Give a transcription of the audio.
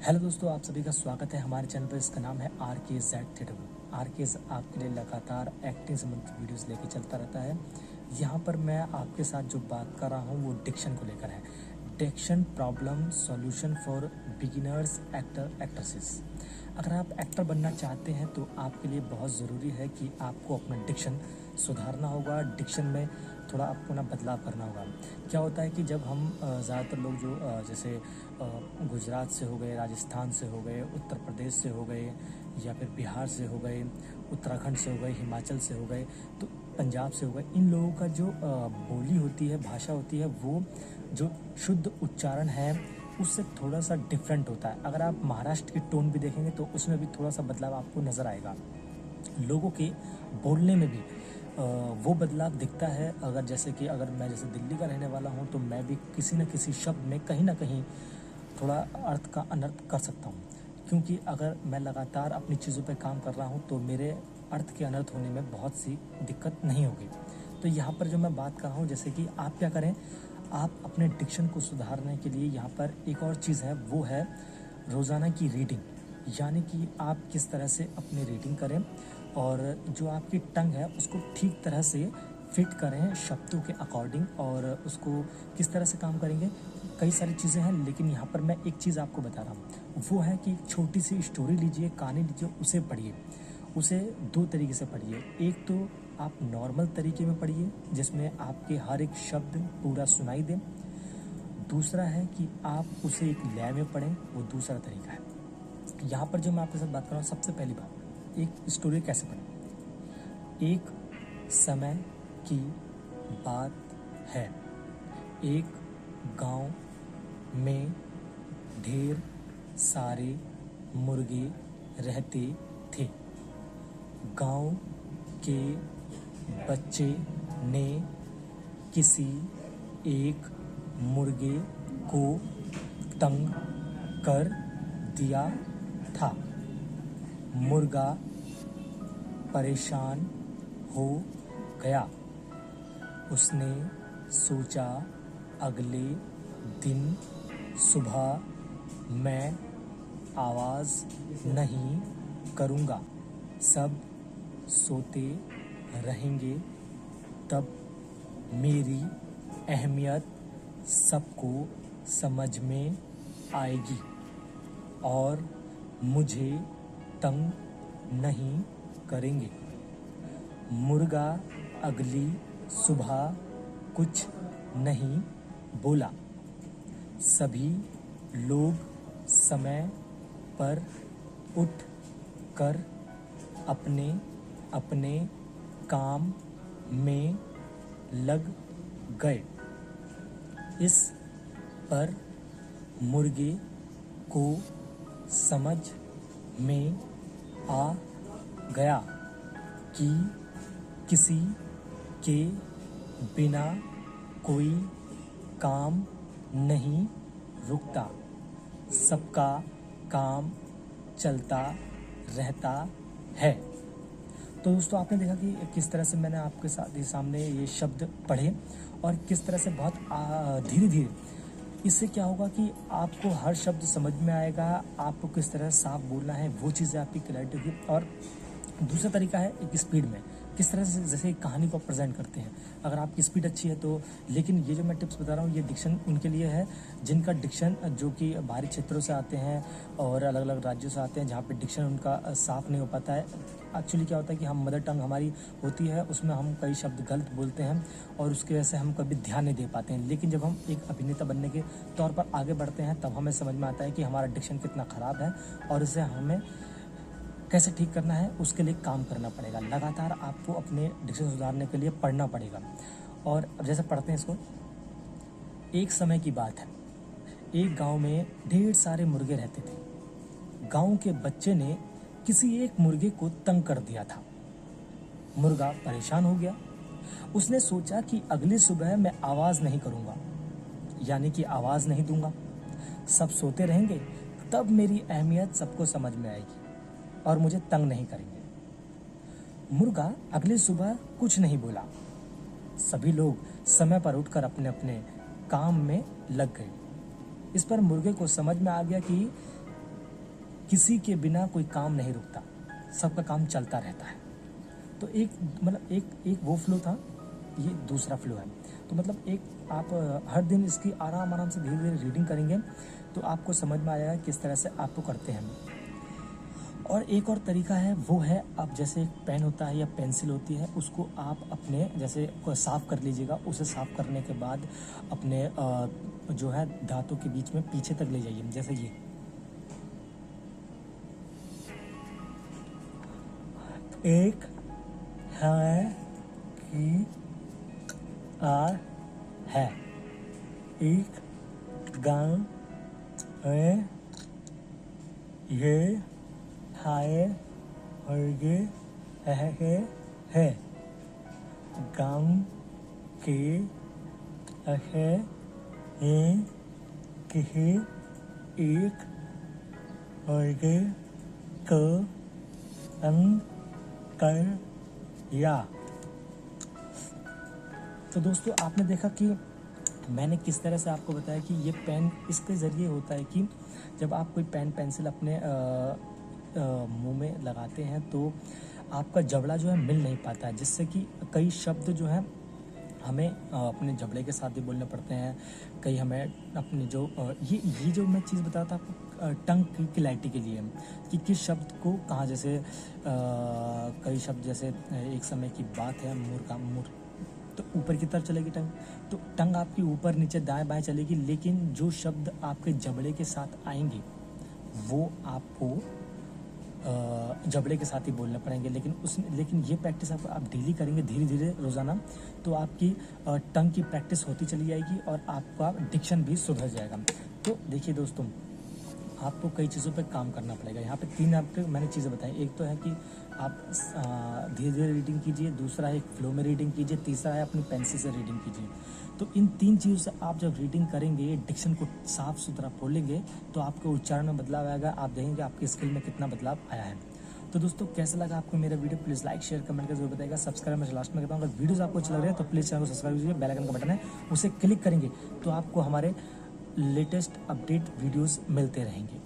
Hello दोस्तों, आप सभी का स्वागत है हमारे चैनल पर। इसका नाम है RKZ। RKZ आपके लिए लगातार एक्टिंग संबंधित वीडियोस लेके चलता रहता है। यहाँ पर मैं आपके साथ जो बात कर रहा हूँ वो डिक्शन को लेकर है। Diction problem solution for beginners actresses. अगर आप एक्टर बनना चाहते हैं तो आपके लिए बहुत ज़रूरी है कि आपको अपना डिक्शन सुधारना होगा। डिक्शन में थोड़ा आपको बदलाव करना होगा। क्या होता है कि जब हम ज़्यादातर लोग जो जैसे गुजरात से हो गए, राजस्थान से हो गए, उत्तर प्रदेश से हो गए, या फिर बिहार से हो गए, उत्तराखंड से हो गए, हिमाचल से हो गए, तो पंजाब से हो गए, इन लोगों का जो बोली होती है, भाषा होती है, वो जो शुद्ध उच्चारण है उससे थोड़ा सा डिफरेंट होता है। अगर आप महाराष्ट्र की टोन भी देखेंगे तो उसमें भी थोड़ा सा बदलाव आपको नज़र आएगा। लोगों के बोलने में भी वो बदलाव दिखता है। अगर जैसे कि अगर मैं जैसे दिल्ली का रहने वाला हूँ तो मैं भी किसी न किसी शब्द में कहीं ना कहीं थोड़ा अर्थ का अनर्थ कर सकता हूँ, क्योंकि अगर मैं लगातार अपनी चीज़ों पे काम कर रहा हूँ तो मेरे अर्थ के अनर्थ होने में बहुत सी दिक्कत नहीं होगी। तो यहाँ पर जो मैं बात कर रहा हूँ, जैसे कि आप क्या करें, आप अपने डिक्शन को सुधारने के लिए यहाँ पर एक और चीज़ है, वो है रोज़ाना की रीडिंग। यानी कि आप किस तरह से अपनी रीडिंग करें और जो आपकी टंग है उसको ठीक तरह से फिट करें शब्दों के अकॉर्डिंग, और उसको किस तरह से काम करेंगे। कई सारी चीज़ें हैं, लेकिन यहाँ पर मैं एक चीज़ आपको बता रहा हूँ, वो है कि एक छोटी सी स्टोरी लीजिए, कहानी लीजिए, उसे पढ़िए। उसे दो तरीके से पढ़िए। एक तो आप नॉर्मल तरीके में पढ़िए जिसमें आपके हर एक शब्द पूरा सुनाई दे। दूसरा है कि आप उसे एक लय में पढ़ें, वो दूसरा तरीका है। यहाँ पर जो मैं आपके साथ बात कर रहा हूँ, सबसे पहली बात, एक स्टोरी कैसे पढ़ें। एक समय की बात है, एक गांव में ढेर सारे मुर्गे रहते थे। गांव के बच्चे ने किसी एक मुर्गे को तंग कर दिया था। मुर्गा परेशान हो गया। उसने सोचा अगले दिन सुबह मैं आवाज़ नहीं करूँगा, सब सोते रहेंगे, तब मेरी अहमियत सबको समझ में आएगी और मुझे तंग नहीं करेंगे। मुर्गा अगली सुबह कुछ नहीं बोला। सभी लोग समय पर उठ कर अपने अपने काम में लग गए। इस पर मुर्गे को समझ में आ गया कि किसी के बिना कोई काम नहीं रुकता, सबका काम चलता रहता है। तो दोस्तों, आपने देखा कि किस तरह से मैंने आपके सामने ये शब्द पढ़े और किस तरह से बहुत धीरे धीरे। इससे क्या होगा कि आपको हर शब्द समझ में आएगा, आपको किस तरह साफ बोलना है वो चीज़ें आपकी क्लैरिटी होगी। और दूसरा तरीका है एक स्पीड में, किस तरह से जैसे एक कहानी को प्रेजेंट करते हैं। अगर आपकी स्पीड अच्छी है तो, लेकिन ये जो मैं टिप्स बता रहा हूँ ये डिक्शन उनके लिए है जिनका डिक्शन जो कि बाहरी क्षेत्रों से आते हैं और अलग अलग राज्यों से आते हैं, जहाँ पे डिक्शन उनका साफ नहीं हो पाता है। एक्चुअली क्या होता है कि हम मदर टंग हमारी होती है, उसमें हम कई शब्द गलत बोलते हैं और उसकी वजह से हम कभी ध्यान नहीं दे पाते हैं। लेकिन जब हम एक अभिनेता बनने के तौर पर आगे बढ़ते हैं तब हमें समझ में आता है कि हमारा डिक्शन कितना ख़राब है और इसे हमें कैसे ठीक करना है, उसके लिए काम करना पड़ेगा। लगातार आपको अपने डिक्शन सुधारने के लिए पढ़ना पड़ेगा। और अब जैसे पढ़ते हैं इसको, एक समय की बात है, एक गांव में ढेर सारे मुर्गे रहते थे। गांव के बच्चे ने किसी एक मुर्गे को तंग कर दिया था। मुर्गा परेशान हो गया। उसने सोचा कि अगली सुबह मैं आवाज़ नहीं करूँगा, यानी कि आवाज़ नहीं दूंगा, सब सोते रहेंगे, तब मेरी अहमियत सबको समझ में आएगी और मुझे तंग नहीं करेंगे। मुर्गा अगली सुबह कुछ नहीं बोला। सभी लोग समय पर उठकर अपने अपने काम में लग गए। इस पर मुर्गे को समझ में आ गया कि किसी के बिना कोई काम नहीं रुकता, सबका काम चलता रहता है। तो एक मतलब एक वो फ्लो था, ये दूसरा फ्लो है। तो मतलब एक आप हर दिन इसकी आराम से धीरे धीरे रीडिंग करेंगे तो आपको समझ में आएगा किस तरह से आपको करते हैं। और एक और तरीका है, वो है आप जैसे एक पेन होता है या पेंसिल होती है, उसको आप अपने जैसे साफ़ कर लीजिएगा। उसे साफ़ करने के बाद अपने जो है दांतों के बीच में पीछे तक ले जाइए, जैसे ये। एक है कि आ है, एक गांव में ये हाय हरगे है, गांव के है किसी एक हरगे को अंग कर या। तो दोस्तों आपने देखा कि मैंने किस तरह से आपको बताया कि ये पेन इसके ज़रिए होता है कि जब आप कोई पेन पेंसिल अपने मुंह में लगाते हैं तो आपका जबड़ा जो है मिल नहीं पाता है, जिससे कि कई शब्द जो है हमें अपने जबड़े के साथ भी बोलने पड़ते हैं। कई हमें अपनी जो ये जो मैं चीज़ बताया था आपको टंग की क्लैरिटी के लिए कि किस शब्द को कहाँ, जैसे कई शब्द जैसे एक समय की बात है, मुर तो ऊपर की तरफ चलेगी टंग, तो टंग आपकी ऊपर नीचे दाएं बाएं चलेगी, लेकिन जो शब्द आपके जबड़े के साथ आएंगे वो आपको जबड़े के साथ ही बोलने पड़ेंगे। लेकिन ये प्रैक्टिस आप डेली करेंगे धीरे धीरे रोज़ाना, तो आपकी टंग की प्रैक्टिस होती चली जाएगी और आपका डिक्शन भी सुधर जाएगा। तो देखिए दोस्तों, आपको कई चीज़ों पे काम करना पड़ेगा। यहाँ पे 3 आपको मैंने चीज़ें बताई। एक तो है कि आप धीरे धीरे रीडिंग कीजिए, दूसरा है एक फ्लो में रीडिंग कीजिए, तीसरा है अपनी पेंसिल से रीडिंग कीजिए। तो इन 3 चीज़ों से आप जब रीडिंग करेंगे, डिक्शन को साफ सुथरा बोलेंगे, तो आपके उच्चारण में बदलाव आएगा। आप देखेंगे आपकी स्किल में कितना बदलाव आया है। तो दोस्तों कैसा लगा आपको मेरा video, please like share comment कर जरूर बताइएगा। सब्सक्राइब मैं लास्ट में कहता हूँ, अगर वीडियोस आपको अच्छे लग रहे हैं तो प्लीज़ चैनल को सब्सक्राइब कीजिए। बेल आइकन का बटन है, उसे क्लिक करेंगे तो आपको हमारे लेटेस्ट अपडेट वीडियोस मिलते रहेंगे।